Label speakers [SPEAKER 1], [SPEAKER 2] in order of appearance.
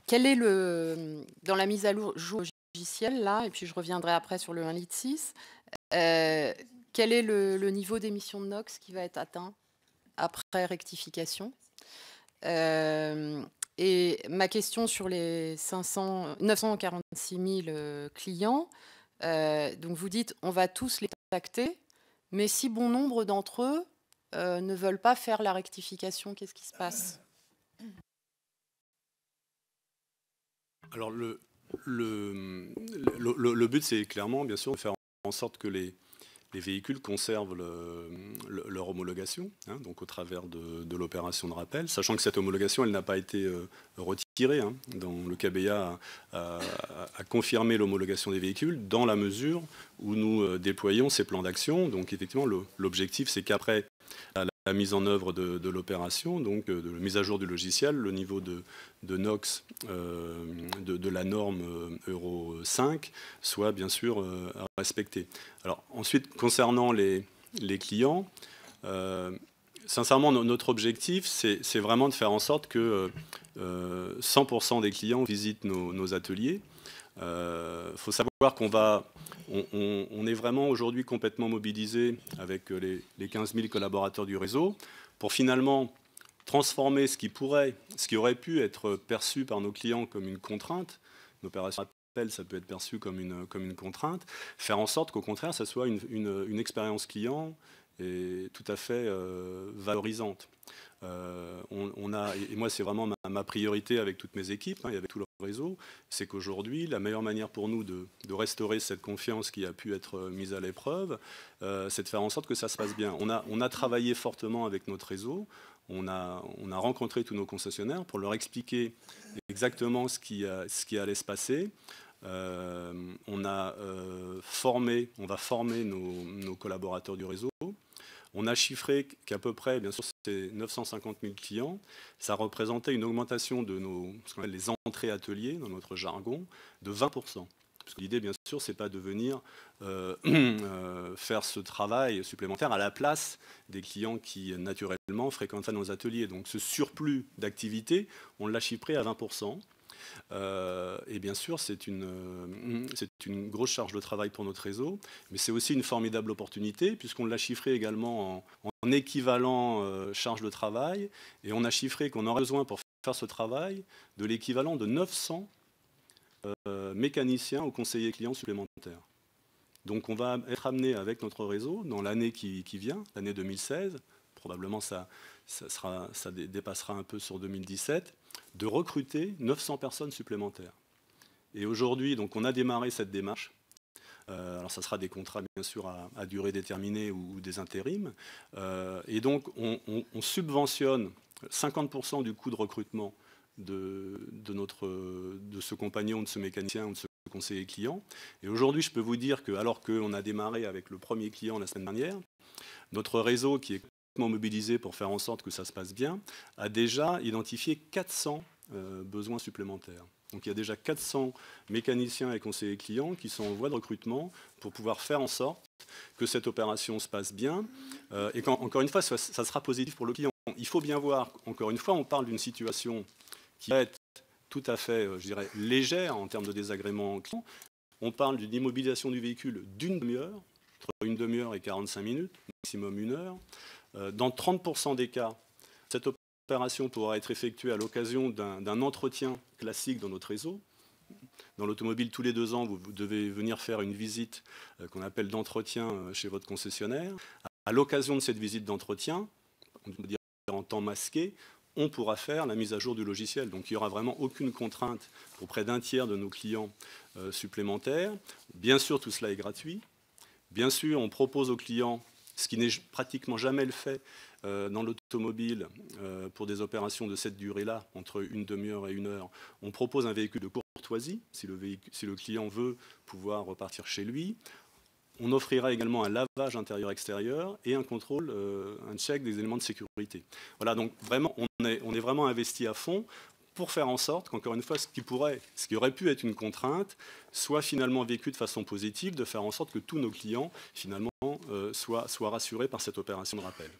[SPEAKER 1] quel est dans la mise à jour logicielle là, et puis je reviendrai après sur le 1,6 litre, quel est le niveau d'émission de NOx qui va être atteint après rectification? Et ma question sur les 946 000 clients, donc vous dites: «On va tous les contacter», mais si bon nombre d'entre eux, ne veulent pas faire la rectification, qu'est-ce qui se passe?
[SPEAKER 2] Alors le but, c'est clairement, bien sûr, de faire en sorte que les véhicules conservent leur homologation, hein, donc au travers de l'opération de rappel, sachant que cette homologation, elle n'a pas été retirée, hein, dans le KBA a confirmé l'homologation des véhicules dans la mesure où nous déployons ces plans d'action. Donc effectivement, l'objectif, c'est qu'après la mise en œuvre de l'opération, donc de la mise à jour du logiciel, le niveau de NOx de la norme Euro 5 soit bien sûr respecté. Alors ensuite, concernant les clients, sincèrement, notre objectif, c'est vraiment de faire en sorte que 100% des clients visitent nos ateliers. Il faut savoir on est vraiment aujourd'hui complètement mobilisé avec les 15 000 collaborateurs du réseau pour finalement transformer ce qui aurait pu être perçu par nos clients comme une contrainte. Une opération appel, ça peut être perçu comme une contrainte. Faire en sorte qu'au contraire, ça soit une expérience client et tout à fait valorisante. Et moi, c'est vraiment ma priorité avec toutes mes équipes, hein, et avec tout le réseau, c'est qu'aujourd'hui, la meilleure manière pour nous de restaurer cette confiance qui a pu être mise à l'épreuve, c'est de faire en sorte que ça se passe bien. On a travaillé fortement avec notre réseau, on a rencontré tous nos concessionnaires pour leur expliquer exactement ce qui allait se passer. On va former nos collaborateurs du réseau. On a chiffré qu'à peu près, bien sûr, c'est 950 000 clients. Ça représentait une augmentation de ce qu'on appelle les entrées ateliers, dans notre jargon, de 20%. Parce que l'idée, bien sûr, c'est pas de venir faire ce travail supplémentaire à la place des clients qui, naturellement, fréquentent nos ateliers. Donc ce surplus d'activité, on l'a chiffré à 20%. Et bien sûr, c'est une grosse charge de travail pour notre réseau, mais c'est aussi une formidable opportunité, puisqu'on l'a chiffré également en équivalent charge de travail, et on a chiffré qu'on aurait besoin pour faire ce travail de l'équivalent de 900 mécaniciens ou conseillers clients supplémentaires. Donc on va être amené avec notre réseau, dans l'année qui vient, l'année 2016, probablement ça dépassera un peu sur 2017, de recruter 900 personnes supplémentaires. Et aujourd'hui, donc, on a démarré cette démarche. Alors, ça sera des contrats, bien sûr, à durée déterminée ou des intérims. Et donc, on subventionne 50% du coût de recrutement de ce compagnon, de ce mécanicien ou de ce conseiller client. Et aujourd'hui, je peux vous dire que, alors qu'on a démarré avec le premier client la semaine dernière, notre réseau, qui est mobilisé pour faire en sorte que ça se passe bien, a déjà identifié 400 besoins supplémentaires. Donc il y a déjà 400 mécaniciens et conseillers clients qui sont en voie de recrutement pour pouvoir faire en sorte que cette opération se passe bien. Et encore une fois, ça sera positif pour le client. Il faut bien voir, encore une fois, on parle d'une situation qui va être tout à fait, je dirais, légère en termes de désagrément client. On parle d'une immobilisation du véhicule d'une demi-heure, entre une demi-heure et 45 minutes, maximum une heure. Dans 30% des cas, cette opération pourra être effectuée à l'occasion d'un entretien classique dans notre réseau. Dans l'automobile, tous les 2 ans, vous devez venir faire une visite qu'on appelle d'entretien chez votre concessionnaire. À l'occasion de cette visite d'entretien, on peut dire en temps masqué, on pourra faire la mise à jour du logiciel. Donc il n'y aura vraiment aucune contrainte pour près d'un tiers de nos clients supplémentaires. Bien sûr, tout cela est gratuit. Bien sûr, on propose aux clients, ce qui n'est pratiquement jamais le fait dans l'automobile pour des opérations de cette durée-là, entre une demi-heure et une heure, on propose un véhicule de courtoisie, si le client veut pouvoir repartir chez lui. On offrira également un lavage intérieur-extérieur et un contrôle, un check des éléments de sécurité. Voilà, donc vraiment, on est vraiment investi à fond pour faire en sorte qu'encore une fois, ce qui aurait pu être une contrainte, soit finalement vécu de façon positive, de faire en sorte que tous nos clients, finalement, soient rassurés par cette opération de rappel.